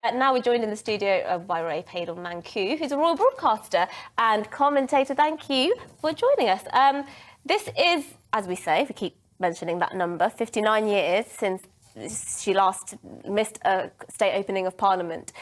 Now we're joined in the studio by Rafe Heydel-Mankoo, who's a royal broadcaster and commentator. Thank you for joining us. This is, as we say, we keep mentioning that number, 59 years since she last missed a state opening of Parliament.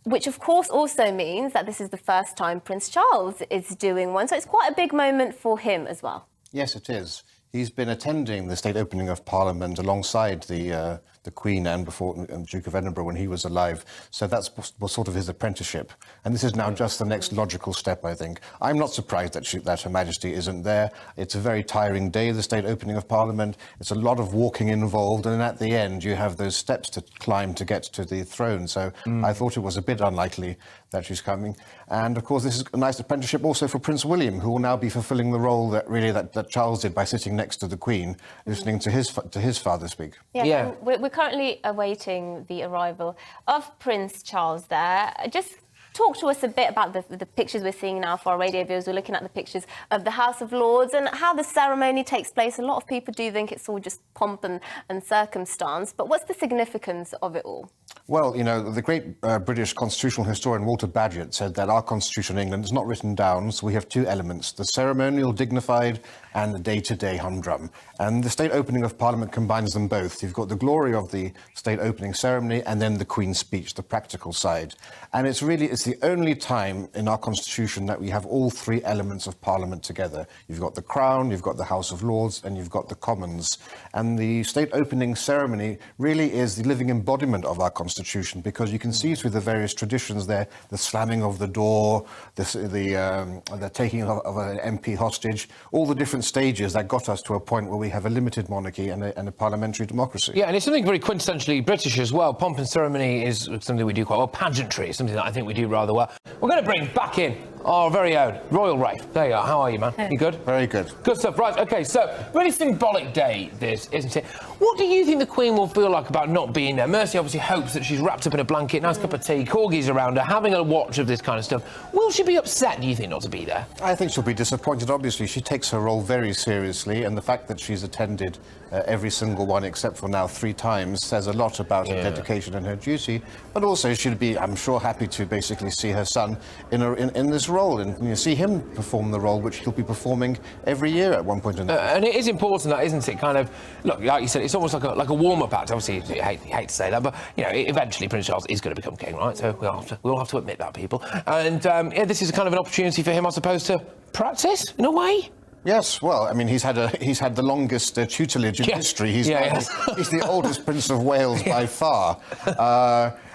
Which, of course, also means that this is the first time Prince Charles is doing one. So it's quite a big moment for him as well. Yes, it is. He's been attending the state opening of Parliament alongside the Queen and before the Duke of Edinburgh when he was alive. So that was sort of his apprenticeship. And this is now just the next logical step, I think. I'm not surprised that Her Majesty isn't there. It's a very tiring day, the state opening of Parliament. It's a lot of walking involved. And at the end, you have those steps to climb to get to the throne. So I thought it was a bit unlikely that she's coming. And, of course, this is a nice apprenticeship also for Prince William, who will now be fulfilling the role that Charles did by sitting next to the Queen, listening to his father speak. Yeah. We're currently awaiting the arrival of Prince Charles there. Just talk to us a bit about the pictures we're seeing now for our radio viewers. We're looking at the pictures of the House of Lords and how the ceremony takes place. A lot of people do think it's all just pomp and circumstance, but what's the significance of it all? Well, you know, the great British constitutional historian Walter Bagehot said that our constitution in England is not written down, so we have two elements, the ceremonial, dignified, and the day-to-day humdrum. And the state opening of Parliament combines them both. You've got the glory of the state opening ceremony and then the Queen's speech, the practical side. And it's the only time in our constitution that we have all three elements of Parliament together. You've got the Crown, you've got the House of Lords, and you've got the Commons. And the state opening ceremony really is the living embodiment of our constitution, because you can see through the various traditions there, the slamming of the door, the taking of an MP hostage, all the different stages that got us to a point where we have a limited monarchy and a parliamentary democracy. Yeah, and it's something very quintessentially British as well. Pomp and ceremony is something we do quite well. Pageantry is something that I think we do rather well. We're going to bring back in our very own Royal Rafe. There you are. How are you, man? You good? Very good. Good stuff. Right, OK, so really symbolic day this, isn't it? What do you think the Queen will feel like about not being there? Mercy obviously hopes that she's wrapped up in a blanket, nice cup of tea, corgis around her, having a watch of this kind of stuff. Will she be upset, do you think, not to be there? I think she'll be disappointed, obviously. She takes her role very seriously, and the fact that she's attended every single one except for now 3 times says a lot about her dedication and her duty. But also she'll be, I'm sure, happy to basically see her son in this role and see him perform the role which he'll be performing every year at one point in time. And it is important, that, isn't it? Kind of, look, like you said, it's almost like a warm-up act. Obviously, you hate to say that, but you know, eventually Prince Charles is going to become king, right? So we'll have to admit that, people. And yeah, this is kind of an opportunity for him, I suppose, to practice in a way. Yes, well, I mean, he's had the longest tutelage in history. He's the oldest Prince of Wales by far.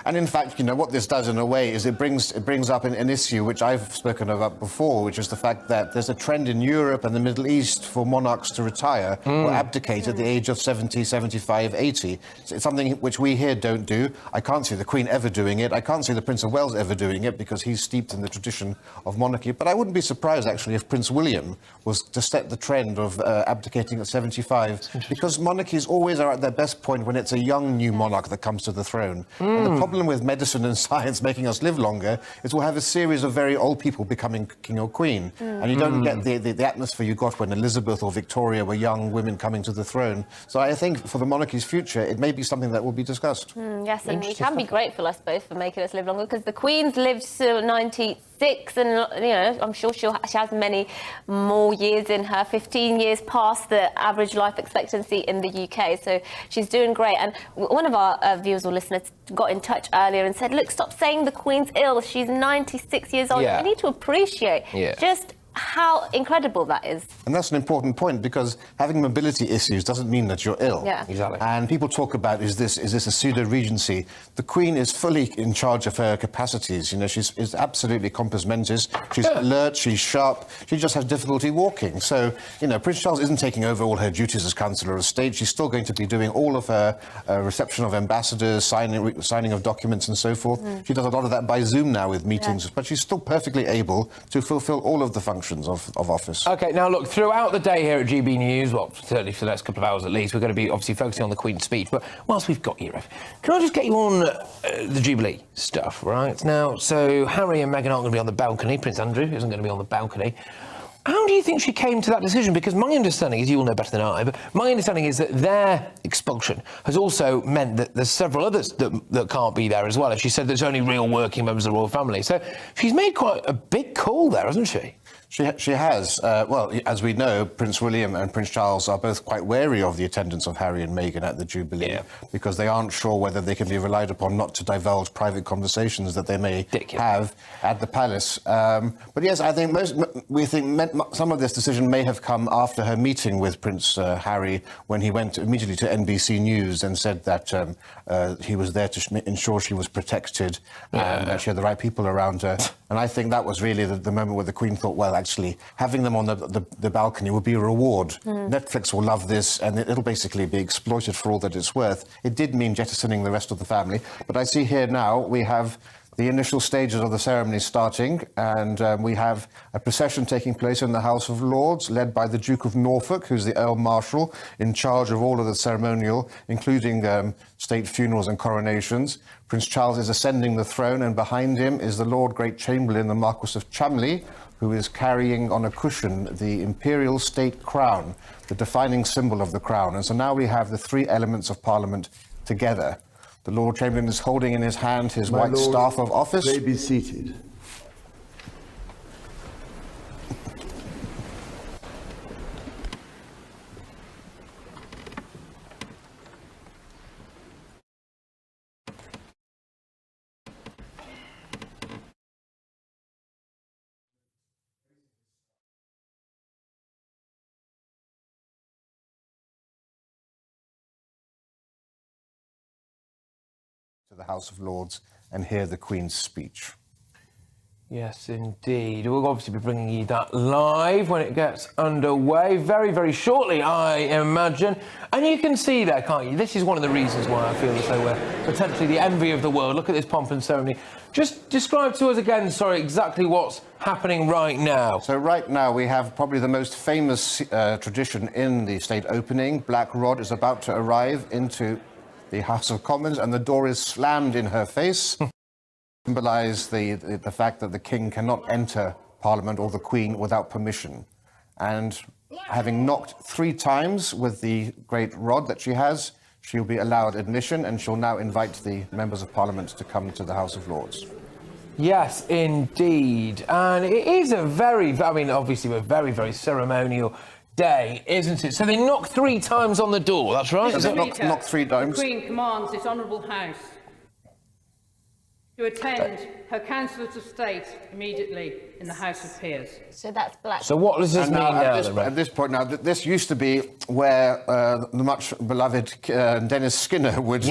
And in fact, you know, what this does in a way is it brings up an issue which I've spoken about before, which is the fact that there's a trend in Europe and the Middle East for monarchs to retire or abdicate at the age of 70, 75, 80. So it's something which we here don't do. I can't see the Queen ever doing it. I can't see the Prince of Wales ever doing it because he's steeped in the tradition of monarchy. But I wouldn't be surprised, actually, if Prince William was to set the trend of abdicating at 75, because monarchies always are at their best point when it's a young new monarch that comes to the throne. And the problem with medicine and science making us live longer is we'll have a series of very old people becoming king or queen, and you don't get the atmosphere you got when Elizabeth or Victoria were young women coming to the throne. So I think for the monarchy's future, it may be something that will be discussed. Yes, and we can be grateful, I suppose, for making us live longer, because the Queen's lived to 96, and you know, I'm sure she has many more years in her, 15 years past the average life expectancy in the UK. So she's doing great. And one of our viewers or listeners got in touch earlier and said, look, stop saying the Queen's ill. She's 96 years old. We need to appreciate just how incredible that is. And that's an important point, because having mobility issues doesn't mean that you're ill. Yeah. Exactly. And people talk about, is this a pseudo-regency? The Queen is fully in charge of her capacities. You know, she's absolutely compos mentis. She's alert, she's sharp. She just has difficulty walking. So, you know, Prince Charles isn't taking over all her duties as Chancellor of State. She's still going to be doing all of her reception of ambassadors, signing of documents and so forth. She does a lot of that by Zoom now with meetings, but she's still perfectly able to fulfil all of the functions of office. OK, now look, throughout the day here at GB News, well, certainly for the next couple of hours at least, we're going to be obviously focusing on the Queen's speech. But whilst we've got you, Rafe, can I just get you on the Jubilee stuff, right? Now, so Harry and Meghan aren't going to be on the balcony. Prince Andrew isn't going to be on the balcony. How do you think she came to that decision? Because my understanding is, you will know better than I, but my understanding is that their expulsion has also meant that there's several others that can't be there as well. As she said, there's only real working members of the royal family. So she's made quite a big call there, hasn't she? She has. Well, as we know, Prince William and Prince Charles are both quite wary of the attendance of Harry and Meghan at the Jubilee because they aren't sure whether they can be relied upon not to divulge private conversations that they may have at the palace. But yes, I think some of this decision may have come after her meeting with Prince Harry when he went immediately to NBC News and said that he was there to ensure she was protected and that she had the right people around her. And I think that was really the moment where the Queen thought, well, actually, having them on the balcony would be a reward. Netflix will love this, and it'll basically be exploited for all that it's worth. It did mean jettisoning the rest of the family. But I see here now we have the initial stages of the ceremony starting, and we have a procession taking place in the House of Lords, led by the Duke of Norfolk, who's the Earl Marshal, in charge of all of the ceremonial, including state funerals and coronations. Prince Charles is ascending the throne, and behind him is the Lord Great Chamberlain, the Marquis of Cholmondeley, who is carrying on a cushion the imperial state crown, the defining symbol of the crown. And so now we have the three elements of Parliament together. The Lord Chamberlain is holding in his hand his white staff of office. May be seated. To the House of Lords and hear the Queen's speech. Yes, indeed. We'll obviously be bringing you that live when it gets underway very, very shortly, I imagine. And you can see there, can't you? This is one of the reasons why I feel as though we're potentially the envy of the world. Look at this pomp and ceremony. Just describe to us again, sorry, exactly what's happening right now. So right now we have probably the most famous tradition in the state opening. Black Rod is about to arrive into the House of Commons, and the door is slammed in her face. Symbolise the fact that the King cannot enter Parliament or the Queen without permission. And having knocked 3 times with the great rod that she has, she'll be allowed admission, and she'll now invite the members of Parliament to come to the House of Lords. Yes, indeed. And it is a very, I mean, obviously a very, very ceremonial day, isn't it? So they knock 3 times on the door, that's right? Is it knock 3 times? The Queen commands this honourable House to attend her Councillors of State immediately in the House of Peers. So that's black. So what does this mean now? At this point now, this used to be where the much beloved Dennis Skinner would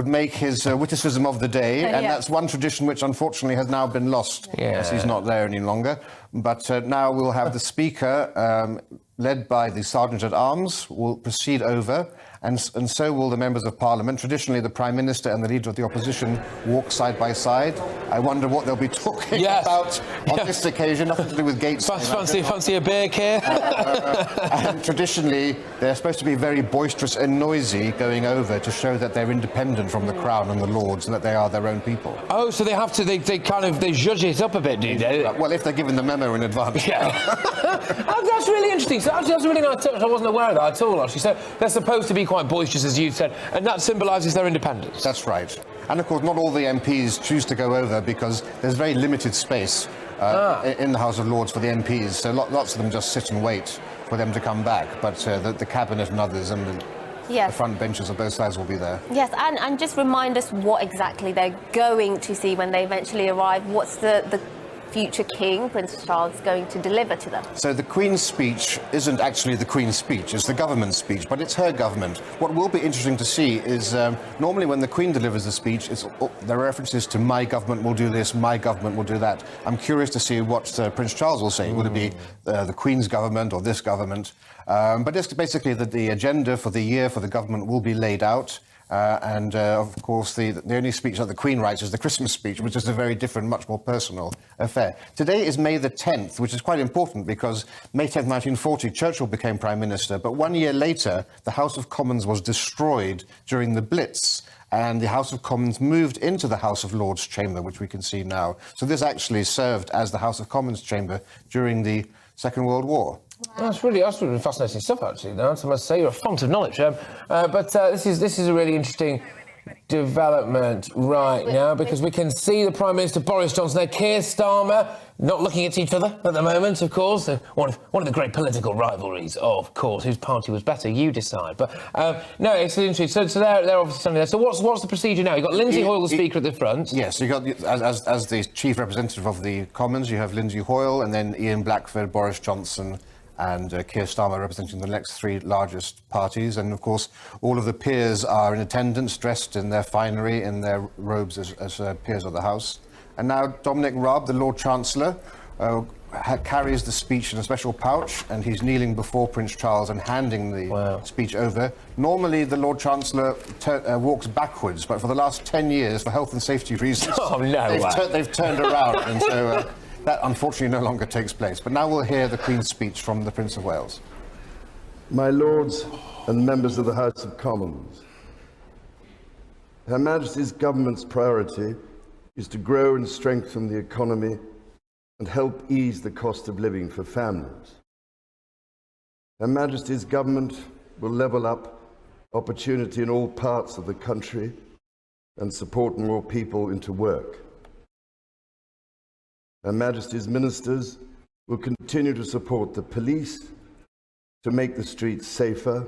make his witticism of the day, and that's one tradition which unfortunately has now been lost, as he's not there any longer. But now we'll have the Speaker, led by the Sergeant-at-Arms, will proceed over, and so will the members of Parliament. Traditionally, the Prime Minister and the Leader of the Opposition walk side by side. I wonder what they'll be talking about on this occasion, nothing to do with Gates. Fancy a beer, Keir? And traditionally, they're supposed to be very boisterous and noisy going over to show that they're independent from the Crown and the Lords and that they are their own people. Oh, so they have to, they zhuzh it up a bit, do they? Well, if they're given the memo in advance. Yeah. That's really interesting. So actually, that's a really nice touch. I wasn't aware of that at all, actually. So they're supposed to be quite boisterous, as you said, and that symbolises their independence. That's right. And of course, not all the MPs choose to go over because there's very limited space in the House of Lords for the MPs, so lots of them just sit and wait for them to come back. But the Cabinet and others and the front benches of both sides will be there. Yes, and just remind us what exactly they're going to see when they eventually arrive. What's the future King, Prince Charles, going to deliver to them? So the Queen's speech isn't actually the Queen's speech, it's the government's speech, but it's her government. What will be interesting to see is normally when the Queen delivers the speech, there are references to my government will do this, my government will do that. I'm curious to see what Prince Charles will say. Will it be the Queen's government or this government? But it's basically that the agenda for the year for the government will be laid out. Of course, the only speech that the Queen writes is the Christmas speech, which is a very different, much more personal affair. Today is May the 10th, which is quite important because May 10th, 1940, Churchill became Prime Minister, but 1 year later, the House of Commons was destroyed during the Blitz, and the House of Commons moved into the House of Lords chamber, which we can see now. So this actually served as the House of Commons chamber during the Second World War. That's really fascinating stuff, actually. Now, I must say, you're a font of knowledge. But this is a really interesting development right now, because we can see the Prime Minister Boris Johnson there, Keir Starmer, not looking at each other at the moment, of course. One of the great political rivalries, of course. Whose party was better, you decide. But no, it's interesting. So they're obviously standing there. So what's the procedure now? You've got Lindsay Hoyle, the Speaker, at the front. Yes, you got as the chief representative of the Commons, you have Lindsay Hoyle, and then Ian Blackford, Boris Johnson, and Keir Starmer representing the next three largest parties. And, of course, all of the peers are in attendance, dressed in their finery, in their robes as peers of the House. And now Dominic Raab, the Lord Chancellor, carries the speech in a special pouch, and he's kneeling before Prince Charles and handing the speech over. Normally, the Lord Chancellor walks backwards, but for the last 10 years, for health and safety reasons, they've turned around. And so... that, unfortunately, no longer takes place. But now we'll hear the Queen's speech from the Prince of Wales. My Lords and members of the House of Commons, Her Majesty's government's priority is to grow and strengthen the economy and help ease the cost of living for families. Her Majesty's government will level up opportunity in all parts of the country and support more people into work. Her Majesty's ministers will continue to support the police to make the streets safer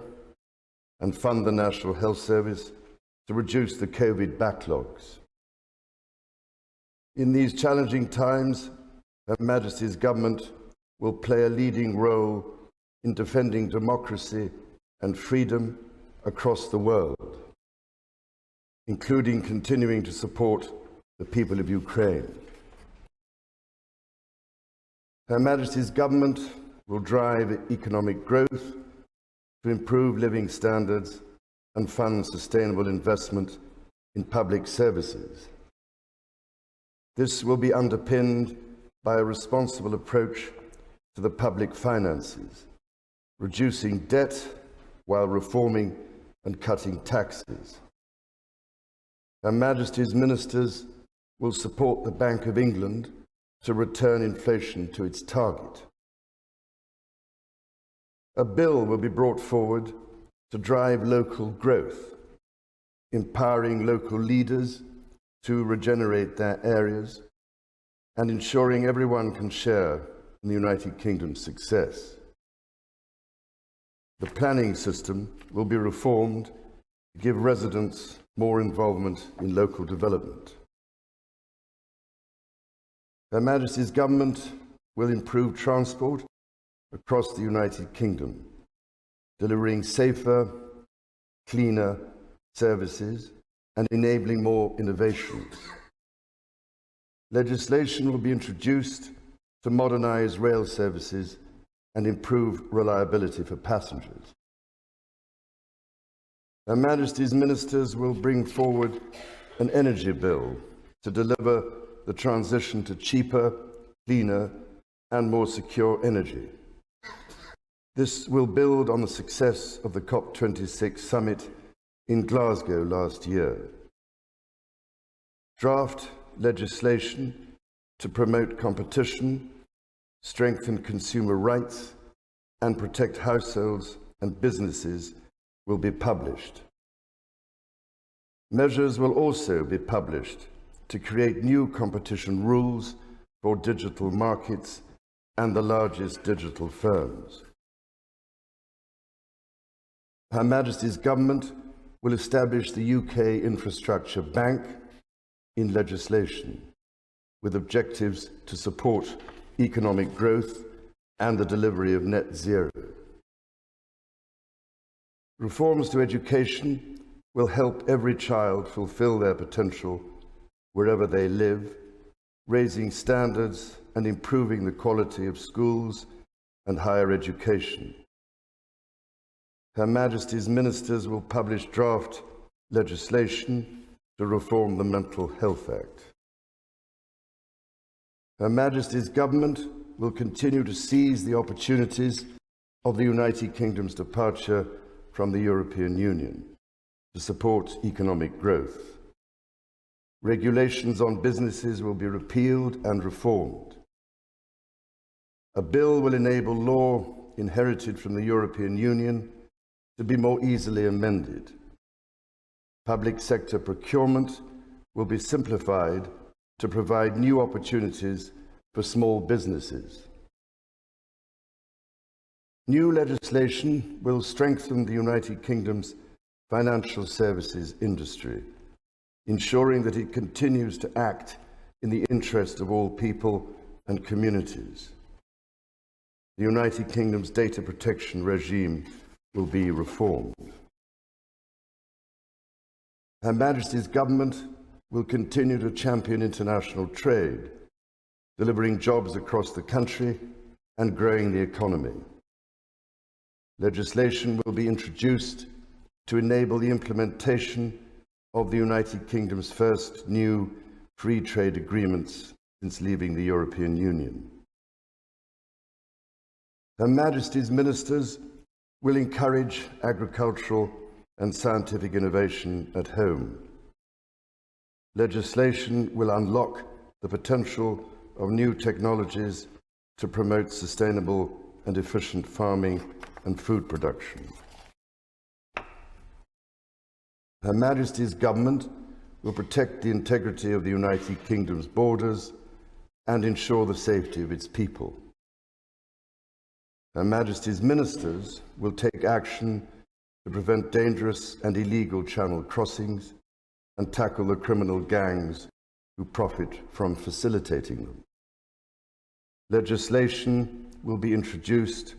and fund the National Health Service to reduce the COVID backlogs. In these challenging times, Her Majesty's government will play a leading role in defending democracy and freedom across the world, including continuing to support the people of Ukraine. Her Majesty's government will drive economic growth to improve living standards and fund sustainable investment in public services. This will be underpinned by a responsible approach to the public finances, reducing debt while reforming and cutting taxes. Her Majesty's ministers will support the Bank of England to return inflation to its target. A bill will be brought forward to drive local growth, empowering local leaders to regenerate their areas and ensuring everyone can share in the United Kingdom's success. The planning system will be reformed to give residents more involvement in local development. Her Majesty's government will improve transport across the United Kingdom, delivering safer, cleaner services and enabling more innovations. Legislation will be introduced to modernise rail services and improve reliability for passengers. Her Majesty's ministers will bring forward an energy bill to deliver the transition to cheaper, cleaner and more secure energy. This will build on the success of the COP26 summit in Glasgow last year. Draft legislation to promote competition, strengthen consumer rights and protect households and businesses will be published. Measures will also be published to create new competition rules for digital markets and the largest digital firms. Her Majesty's government will establish the UK Infrastructure Bank in legislation, with objectives to support economic growth and the delivery of net zero. Reforms to education will help every child fulfil their potential wherever they live, raising standards and improving the quality of schools and higher education. Her Majesty's ministers will publish draft legislation to reform the Mental Health Act. Her Majesty's government will continue to seize the opportunities of the United Kingdom's departure from the European Union to support economic growth. Regulations on businesses will be repealed and reformed. A bill will enable law inherited from the European Union to be more easily amended. Public sector procurement will be simplified to provide new opportunities for small businesses. New legislation will strengthen the United Kingdom's financial services industry, ensuring that it continues to act in the interest of all people and communities. The United Kingdom's data protection regime will be reformed. Her Majesty's government will continue to champion international trade, delivering jobs across the country and growing the economy. Legislation will be introduced to enable the implementation of the United Kingdom's first new free trade agreements since leaving the European Union. Her Majesty's ministers will encourage agricultural and scientific innovation at home. Legislation will unlock the potential of new technologies to promote sustainable and efficient farming and food production. Her Majesty's government will protect the integrity of the United Kingdom's borders and ensure the safety of its people. Her Majesty's ministers will take action to prevent dangerous and illegal channel crossings and tackle the criminal gangs who profit from facilitating them. Legislation will be introduced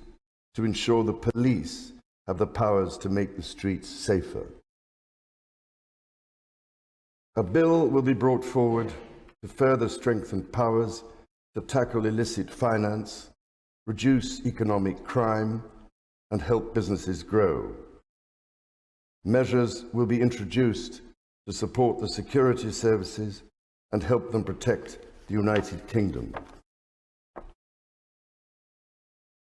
to ensure the police have the powers to make the streets safer. A bill will be brought forward to further strengthen powers to tackle illicit finance, reduce economic crime, and help businesses grow. Measures will be introduced to support the security services and help them protect the United Kingdom.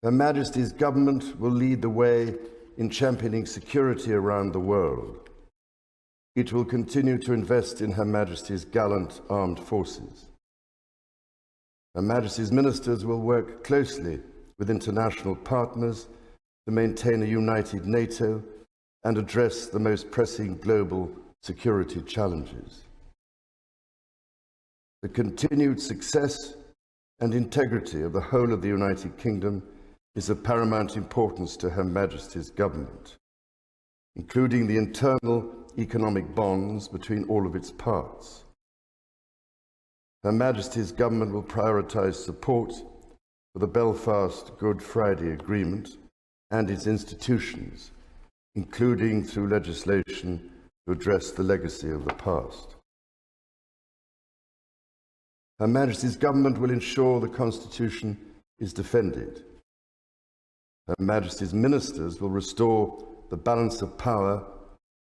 Her Majesty's government will lead the way in championing security around the world. It will continue to invest in Her Majesty's gallant armed forces. Her Majesty's ministers will work closely with international partners to maintain a united NATO and address the most pressing global security challenges. The continued success and integrity of the whole of the United Kingdom is of paramount importance to Her Majesty's government, including the internal economic bonds between all of its parts. Her Majesty's government will prioritise support for the Belfast Good Friday Agreement and its institutions, including through legislation to address the legacy of the past. Her Majesty's government will ensure the Constitution is defended. Her Majesty's ministers will restore the balance of power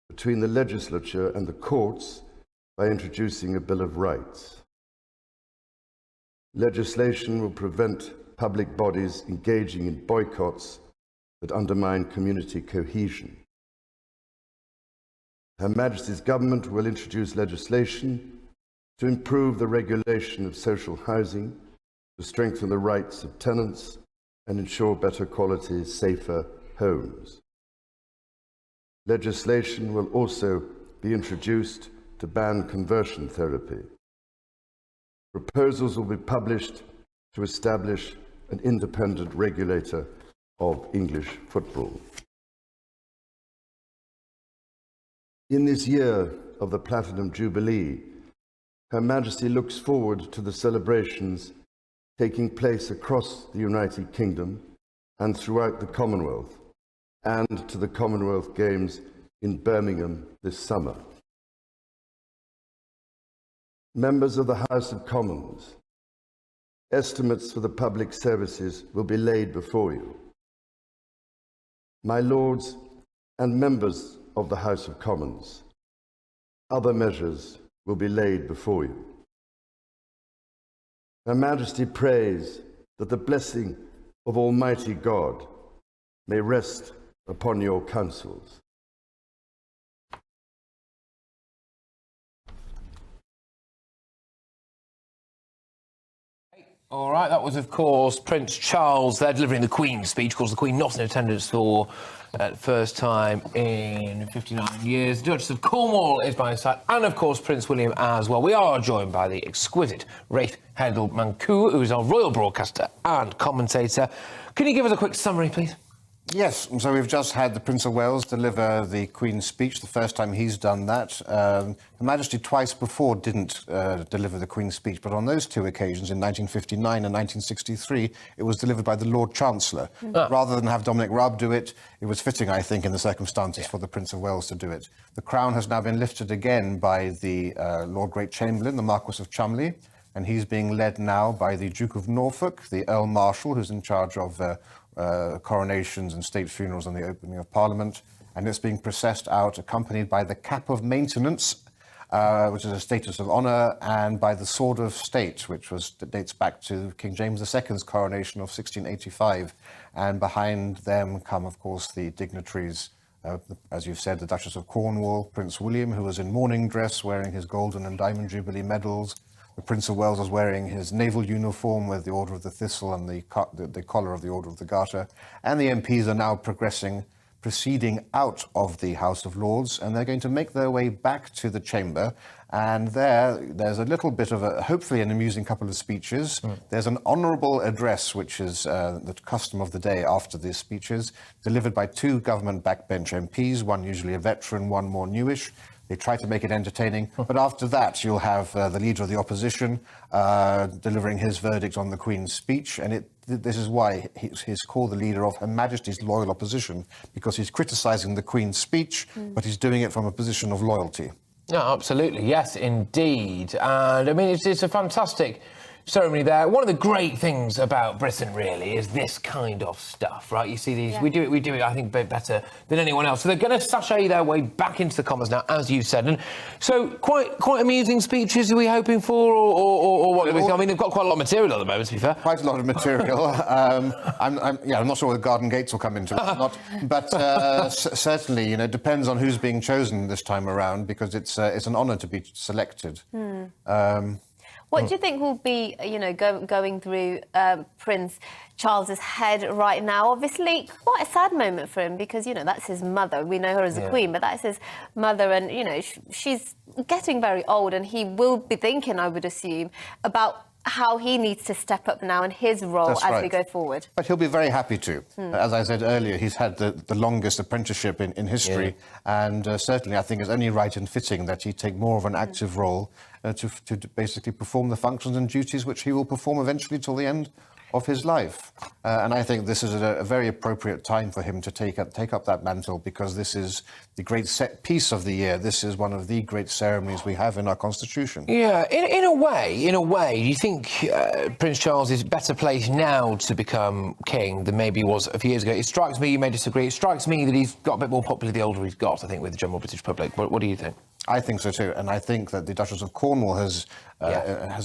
between the legislature and the courts by introducing a Bill of Rights. Legislation will prevent public bodies engaging in boycotts that undermine community cohesion. Her Majesty's government will introduce legislation to improve the regulation of social housing, to strengthen the rights of tenants and ensure better quality, safer homes. Legislation will also be introduced to ban conversion therapy. Proposals will be published to establish an independent regulator of English football. In this year of the Platinum Jubilee, Her Majesty looks forward to the celebrations taking place across the United Kingdom and throughout the Commonwealth, and to the Commonwealth Games in Birmingham this summer. Members of the House of Commons, estimates for the public services will be laid before you. My Lords and members of the House of Commons, other measures will be laid before you. Her Majesty prays that the blessing of Almighty God may rest upon your councils. All right, that was, of course, Prince Charles there delivering the Queen's speech. Of course, the Queen not in attendance for the first time in 59 years. The Duchess of Cornwall is by his side, and, of course, Prince William as well. We are joined by the exquisite Rafe Heydel-Mankoo, who is our royal broadcaster and commentator. Can you give us a quick summary, please? Yes, so we've just had the Prince of Wales deliver the Queen's speech, the first time he's done that. Her Majesty twice before didn't deliver the Queen's speech, but on those two occasions, in 1959 and 1963, it was delivered by the Lord Chancellor. Rather than have Dominic Raab do it, it was fitting, I think, in the circumstances for the Prince of Wales to do it. The crown has now been lifted again by the Lord Great Chamberlain, the Marquess of Cholmondeley, and he's being led now by the Duke of Norfolk, the Earl Marshal, who's in charge of coronations and state funerals and the opening of Parliament, and it's being processed out accompanied by the Cap of Maintenance, which is a status of honour, and by the Sword of State, which dates back to King James II's coronation of 1685. And behind them come, of course, the dignitaries, as you've said, the Duchess of Cornwall, Prince William, who was in mourning dress wearing his golden and diamond jubilee medals. The Prince of Wales was wearing his naval uniform with the Order of the Thistle and the collar of the Order of the Garter. And the MPs are now proceeding out of the House of Lords, and they're going to make their way back to the chamber. And there's a little bit of hopefully an amusing couple of speeches. There's an honourable address, which is the custom of the day after these speeches, delivered by two government backbench MPs, one usually a veteran, one more newish. They try to make it entertaining, but after that you'll have the Leader of the Opposition delivering his verdict on the Queen's speech, and this is why he's called the Leader of Her Majesty's Loyal Opposition, because he's criticising the Queen's speech, but he's doing it from a position of loyalty. No, absolutely, yes, indeed. And, I mean, it's a fantastic ceremony there. One of the great things about Britain, really, is this kind of stuff, right? You see these, we do it, I think, better than anyone else. So they're going to sashay their way back into the Commons now, as you said. And so quite amusing speeches are we hoping for, or what? I mean, they've got quite a lot of material at the moment, to be fair. Quite a lot of material. I'm not sure whether Garden Gates will come into it or not, but certainly, it depends on who's being chosen this time around, because it's an honour to be selected. What do you think will be, going through Prince Charles's head right now? Obviously, quite a sad moment for him because, that's his mother. We know her as a queen, but that's his mother, and, she's getting very old, and he will be thinking, I would assume, about how he needs to step up now in his role as we go forward. But he'll be very happy to. As I said earlier, he's had the longest apprenticeship in history, and certainly I think it's only right and fitting that he take more of an active role to basically perform the functions and duties which he will perform eventually till the end of his life. And I think this is a very appropriate time for him to take up that mantle, because this is the great set piece of the year. This is one of the great ceremonies we have in our Constitution. Yeah, in a way, do you think Prince Charles is better placed now to become king than maybe he was a few years ago? It strikes me, you may disagree, it strikes me that he's got a bit more popular the older he's got, I think, with the general British public. What do you think? I think so too, and I think that the Duchess of Cornwall has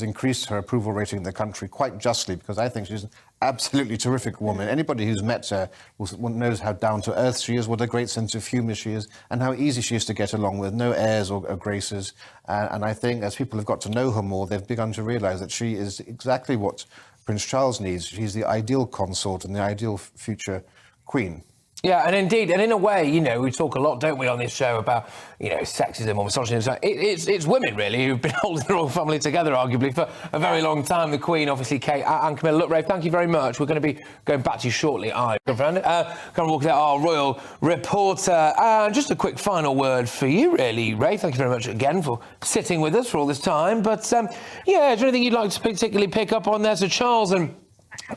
increased her approval rating in the country quite justly, because I think she's an absolutely terrific woman. Anybody who's met her knows how down to earth she is, what a great sense of humour she is, and how easy she is to get along with, no airs or graces. And I think as people have got to know her more, they've begun to realise that she is exactly what Prince Charles needs. She's the ideal consort and the ideal future queen. Yeah, and indeed, and in a way, we talk a lot, don't we, on this show about, sexism or misogyny. It's women, really, who've been holding the royal family together, arguably, for a very long time. The Queen, obviously, Kate and Camilla. Look, Rafe, thank you very much. We're going to be going back to you shortly. Cameron Walker, our royal reporter. And just a quick final word for you, really, Rafe. Thank you very much again for sitting with us for all this time. But, is there anything you'd like to particularly pick up on there? So Charles and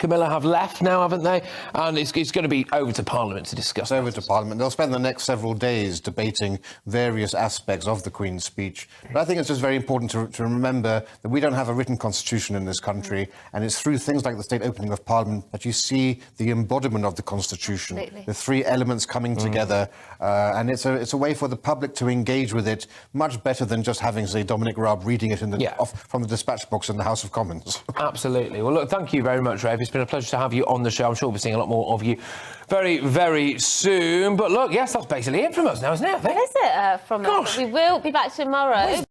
Camilla have left now, haven't they? And it's going to be over to Parliament to discuss. Over to Parliament. They'll spend the next several days debating various aspects of the Queen's speech. But I think it's just very important to remember that we don't have a written constitution in this country, and it's through things like the state opening of Parliament that you see the embodiment of the constitution. Absolutely. The three elements coming together, and it's a way for the public to engage with it much better than just having, say, Dominic Raab reading it from the dispatch box in the House of Commons. Absolutely. Well, look, thank you very much, Rafe. It's been a pleasure to have you on the show. I'm sure we'll be seeing a lot more of you very, very soon. But look, yes, that's basically it from us now, isn't it? That is it from us. We will be back tomorrow.